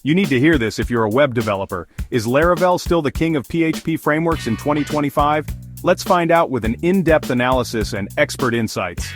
You need to hear this if you're a web developer. Is Laravel still the king of PHP frameworks in 2025? Let's find out with an in-depth analysis and expert insights.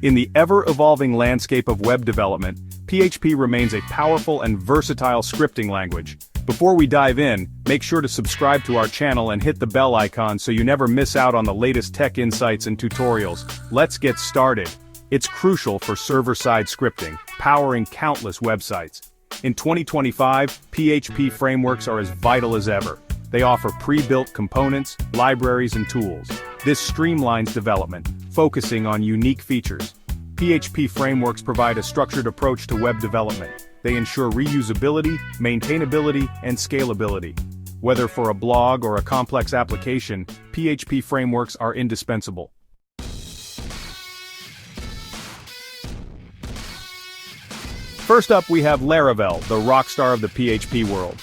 In the ever-evolving landscape of web development, PHP remains a powerful and versatile scripting language. Before we dive in, make sure to subscribe to our channel and hit the bell icon so you never miss out on the latest tech insights and tutorials. Let's get started. It's crucial for server-side scripting, powering countless websites. In 2025, PHP frameworks are as vital as ever. They offer pre-built components, libraries, and tools. This streamlines development, focusing on unique features. PHP frameworks provide a structured approach to web development. They ensure reusability, maintainability, and scalability. Whether for a blog or a complex application, PHP frameworks are indispensable. First up, we have Laravel, the rock star of the PHP world.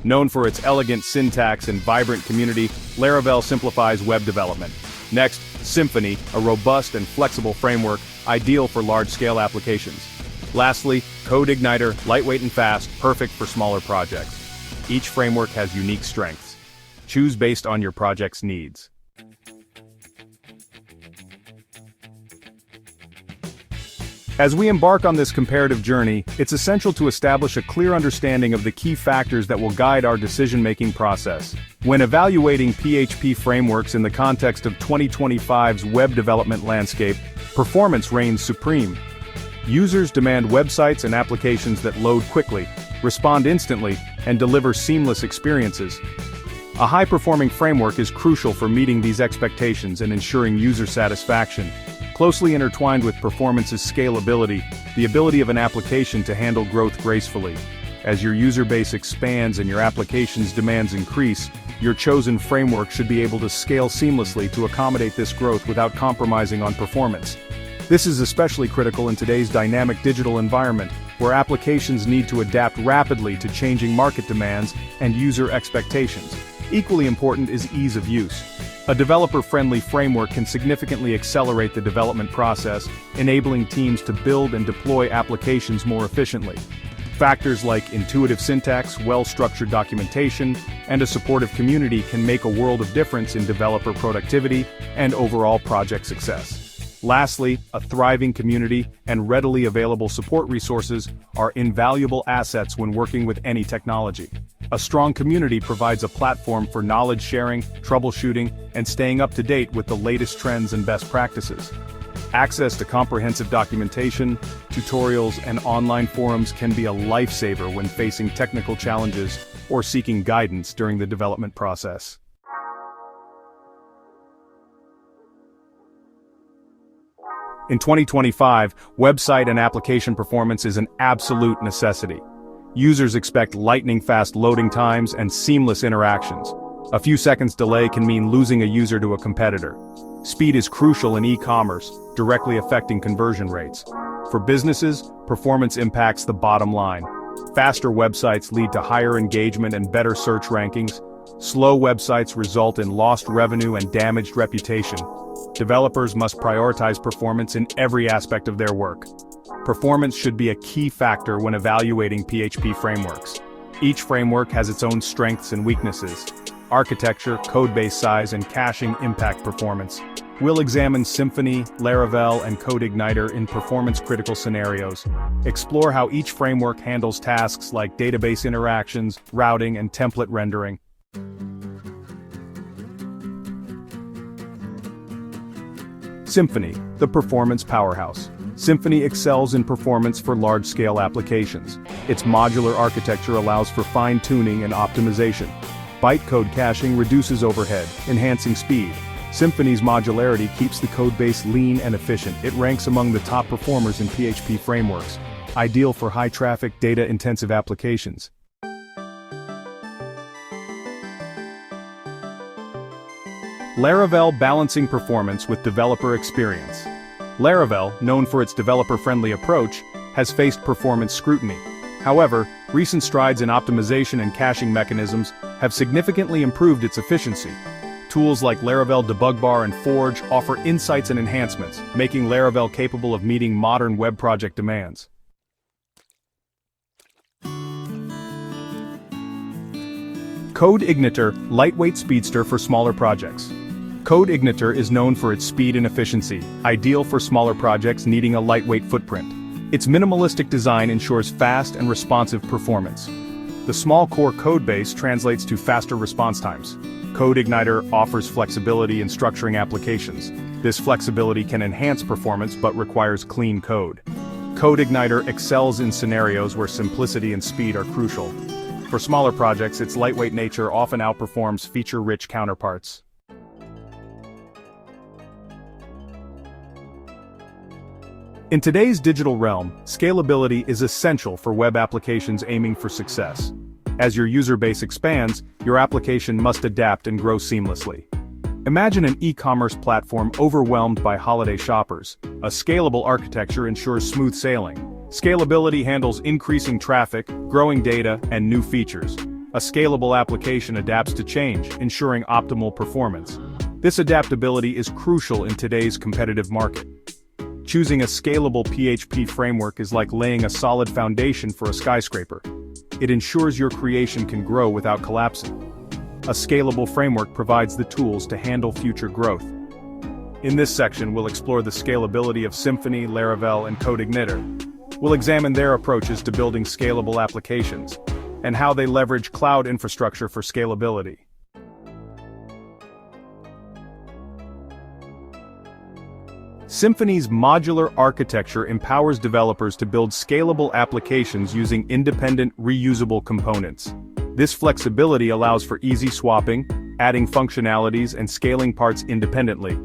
Known for its elegant syntax and vibrant community, Laravel simplifies web development. Next, Symfony, a robust and flexible framework, ideal for large-scale applications. Lastly, Codeigniter, lightweight and fast, perfect for smaller projects. Each framework has unique strengths. Choose based on your project's needs. As we embark on this comparative journey, it's essential to establish a clear understanding of the key factors that will guide our decision-making process. When evaluating PHP frameworks in the context of 2025's web development landscape, performance reigns supreme. Users demand websites and applications that load quickly, respond instantly, and deliver seamless experiences. A high-performing framework is crucial for meeting these expectations and ensuring user satisfaction. Closely intertwined with performance is scalability, the ability of an application to handle growth gracefully. As your user base expands and your application's demands increase, your chosen framework should be able to scale seamlessly to accommodate this growth without compromising on performance. This is especially critical in today's dynamic digital environment, where applications need to adapt rapidly to changing market demands and user expectations. Equally important is ease of use. A developer-friendly framework can significantly accelerate the development process, enabling teams to build and deploy applications more efficiently. Factors like intuitive syntax, well-structured documentation, and a supportive community can make a world of difference in developer productivity and overall project success. Lastly, a thriving community and readily available support resources are invaluable assets when working with any technology. A strong community provides a platform for knowledge sharing, troubleshooting, and staying up to date with the latest trends and best practices. Access to comprehensive documentation, tutorials, and online forums can be a lifesaver when facing technical challenges or seeking guidance during the development process. In 2025, website and application performance is an absolute necessity. Users expect lightning-fast loading times and seamless interactions. A few seconds delay can mean losing a user to a competitor. Speed is crucial in e-commerce, directly affecting conversion rates. For businesses, performance impacts the bottom line. Faster websites lead to higher engagement and better search rankings. Slow websites result in lost revenue and damaged reputation. Developers must prioritize performance in every aspect of their work. Performance should be a key factor when evaluating PHP frameworks. Each framework has its own strengths and weaknesses. Architecture, codebase size, and caching impact performance. We'll examine Symfony, Laravel, and Codeigniter in performance-critical scenarios. Explore how each framework handles tasks like database interactions, routing, and template rendering. Symfony, the performance powerhouse. Symfony excels in performance for large-scale applications. Its modular architecture allows for fine-tuning and optimization. Bytecode caching reduces overhead, enhancing speed. Symfony's modularity keeps the codebase lean and efficient. It ranks among the top performers in PHP frameworks, ideal for high-traffic, data-intensive applications. Laravel balancing performance with developer experience. Laravel, known for its developer-friendly approach, has faced performance scrutiny. However, recent strides in optimization and caching mechanisms have significantly improved its efficiency. Tools like Laravel Debug Bar and Forge offer insights and enhancements, making Laravel capable of meeting modern web project demands. Codeigniter, lightweight speedster for smaller projects. Codeigniter is known for its speed and efficiency, ideal for smaller projects needing a lightweight footprint. Its minimalistic design ensures fast and responsive performance. The small core codebase translates to faster response times. Codeigniter offers flexibility in structuring applications. This flexibility can enhance performance but requires clean code. Codeigniter excels in scenarios where simplicity and speed are crucial. For smaller projects, its lightweight nature often outperforms feature-rich counterparts. In today's digital realm, scalability is essential for web applications aiming for success. As your user base expands, your application must adapt and grow seamlessly. Imagine an e-commerce platform overwhelmed by holiday shoppers. A scalable architecture ensures smooth sailing. Scalability handles increasing traffic, growing data, and new features. A scalable application adapts to change, ensuring optimal performance. This adaptability is crucial in today's competitive market. Choosing a scalable PHP framework is like laying a solid foundation for a skyscraper. It ensures your creation can grow without collapsing. A scalable framework provides the tools to handle future growth. In this section, we'll explore the scalability of Symfony, Laravel, and Codeigniter. We'll examine their approaches to building scalable applications, and how they leverage cloud infrastructure for scalability. Symfony's modular architecture empowers developers to build scalable applications using independent, reusable components. This flexibility allows for easy swapping, adding functionalities, and scaling parts independently.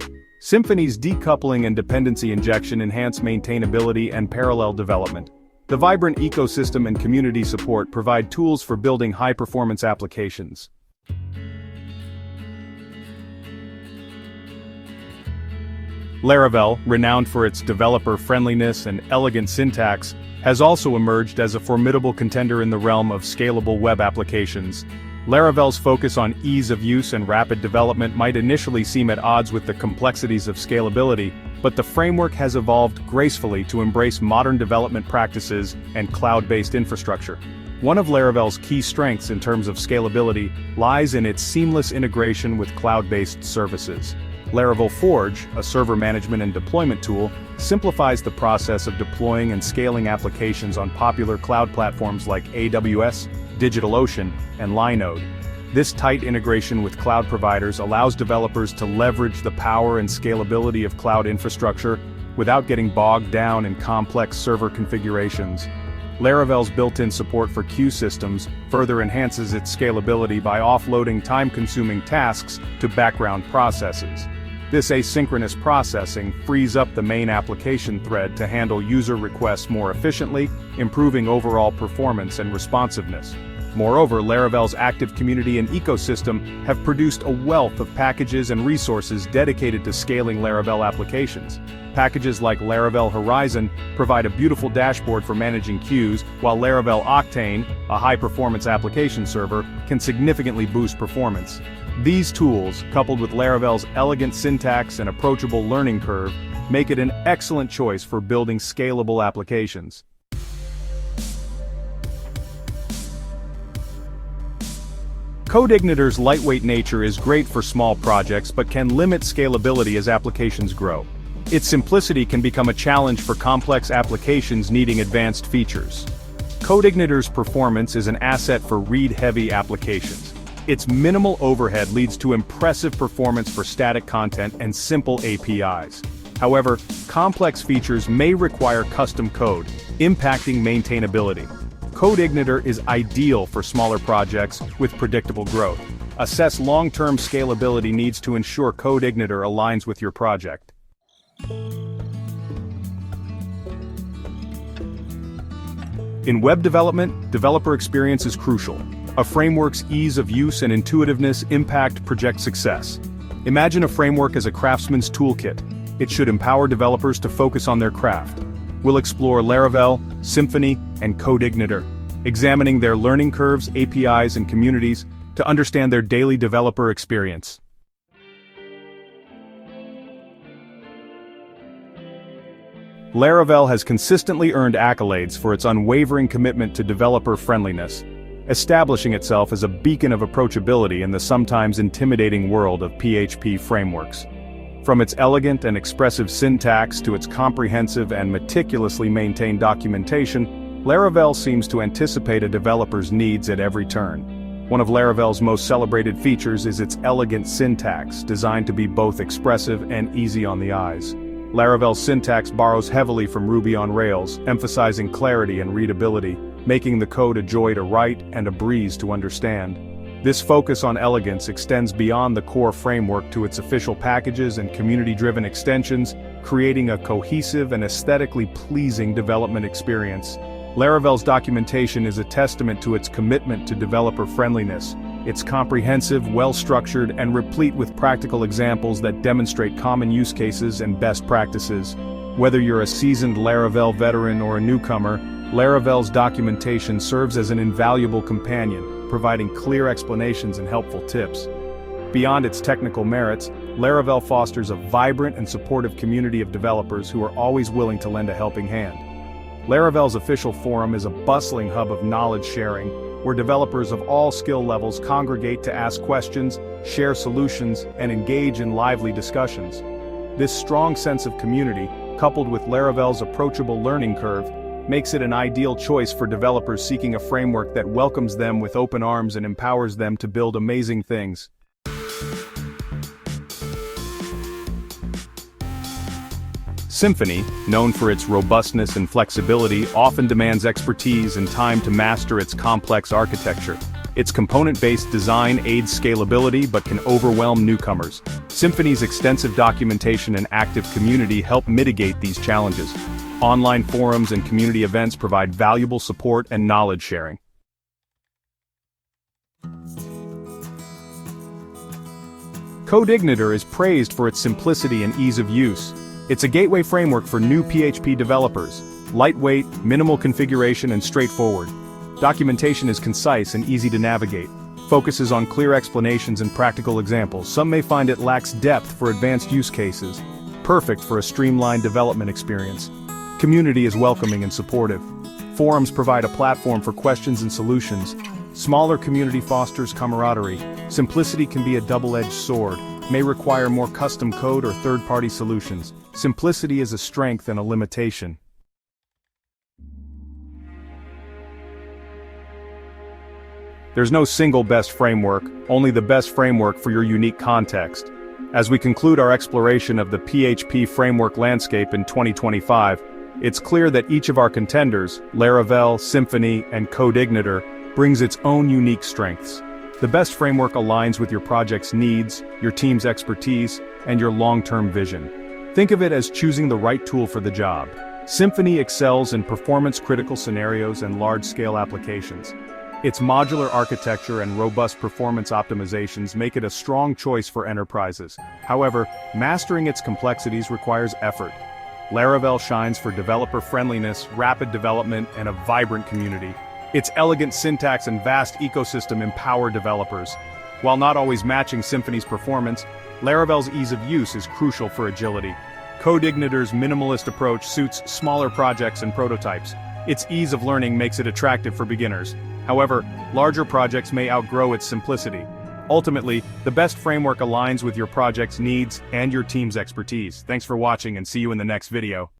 Symfony's decoupling and dependency injection enhance maintainability and parallel development. The vibrant ecosystem and community support provide tools for building high-performance applications. Laravel, renowned for its developer friendliness and elegant syntax, has also emerged as a formidable contender in the realm of scalable web applications. Laravel's focus on ease of use and rapid development might initially seem at odds with the complexities of scalability, but the framework has evolved gracefully to embrace modern development practices and cloud-based infrastructure. One of Laravel's key strengths in terms of scalability lies in its seamless integration with cloud-based services. Laravel Forge, a server management and deployment tool, simplifies the process of deploying and scaling applications on popular cloud platforms like AWS, DigitalOcean, and Linode. This tight integration with cloud providers allows developers to leverage the power and scalability of cloud infrastructure without getting bogged down in complex server configurations. Laravel's built-in support for queue systems further enhances its scalability by offloading time-consuming tasks to background processes. This asynchronous processing frees up the main application thread to handle user requests more efficiently, improving overall performance and responsiveness. Moreover, Laravel's active community and ecosystem have produced a wealth of packages and resources dedicated to scaling Laravel applications. Packages like Laravel Horizon provide a beautiful dashboard for managing queues, while Laravel Octane, a high-performance application server, can significantly boost performance. These tools, coupled with Laravel's elegant syntax and approachable learning curve, make it an excellent choice for building scalable applications. Codeigniter's lightweight nature is great for small projects but can limit scalability as applications grow. Its simplicity can become a challenge for complex applications needing advanced features. Codeigniter's performance is an asset for read-heavy applications. Its minimal overhead leads to impressive performance for static content and simple APIs. However, complex features may require custom code, impacting maintainability. Codeigniter is ideal for smaller projects with predictable growth. Assess long-term scalability needs to ensure Codeigniter aligns with your project. In web development, developer experience is crucial. A framework's ease of use and intuitiveness impact project success. Imagine a framework as a craftsman's toolkit. It should empower developers to focus on their craft. We'll explore Laravel, Symfony, and Codeigniter, examining their learning curves, APIs, and communities to understand their daily developer experience. Laravel has consistently earned accolades for its unwavering commitment to developer friendliness. establishing itself as a beacon of approachability in the sometimes intimidating world of PHP frameworks. From its elegant and expressive syntax to its comprehensive and meticulously maintained documentation, Laravel seems to anticipate a developer's needs at every turn. One of Laravel's most celebrated features is its elegant syntax, designed to be both expressive and easy on the eyes. Laravel's syntax borrows heavily from Ruby on Rails, emphasizing clarity and readability, making the code a joy to write and a breeze to understand. This focus on elegance extends beyond the core framework to its official packages and community-driven extensions, creating a cohesive and aesthetically pleasing development experience. Laravel's documentation is a testament to its commitment to developer friendliness. It's comprehensive, well-structured, and replete with practical examples that demonstrate common use cases and best practices. Whether you're a seasoned Laravel veteran or a newcomer, Laravel's documentation serves as an invaluable companion, providing clear explanations and helpful tips. Beyond its technical merits, Laravel fosters a vibrant and supportive community of developers who are always willing to lend a helping hand. Laravel's official forum is a bustling hub of knowledge sharing, where developers of all skill levels congregate to ask questions, share solutions, and engage in lively discussions. This strong sense of community, coupled with Laravel's approachable learning curve, makes it an ideal choice for developers seeking a framework that welcomes them with open arms and empowers them to build amazing things. Symfony, known for its robustness and flexibility, often demands expertise and time to master its complex architecture. Its component-based design aids scalability but can overwhelm newcomers. Symfony's extensive documentation and active community help mitigate these challenges. Online forums and community events provide valuable support and knowledge sharing. Codeigniter is praised for its simplicity and ease of use. It's a gateway framework for new PHP developers. Lightweight, minimal configuration, and straightforward. Documentation is concise and easy to navigate. Focuses on clear explanations and practical examples. Some may find it lacks depth for advanced use cases. Perfect for a streamlined development experience. Community is welcoming and supportive. Forums provide a platform for questions and solutions. Smaller community fosters camaraderie. Simplicity can be a double-edged sword, may require more custom code or third-party solutions. Simplicity is a strength and a limitation. There's no single best framework, only the best framework for your unique context. As we conclude our exploration of the PHP framework landscape in 2025, it's clear that each of our contenders, Laravel, Symfony, and Codeigniter, brings its own unique strengths. The best framework aligns with your project's needs, your team's expertise, and your long-term vision. Think of it as choosing the right tool for the job. Symfony excels in performance-critical scenarios and large-scale applications. Its modular architecture and robust performance optimizations make it a strong choice for enterprises. However, mastering its complexities requires effort. Laravel shines for developer friendliness, rapid development, and a vibrant community. Its elegant syntax and vast ecosystem empower developers. While not always matching Symfony's performance, Laravel's ease of use is crucial for agility. Codeigniter's minimalist approach suits smaller projects and prototypes. Its ease of learning makes it attractive for beginners. However, larger projects may outgrow its simplicity. Ultimately, the best framework aligns with your project's needs and your team's expertise. Thanks for watching and see you in the next video.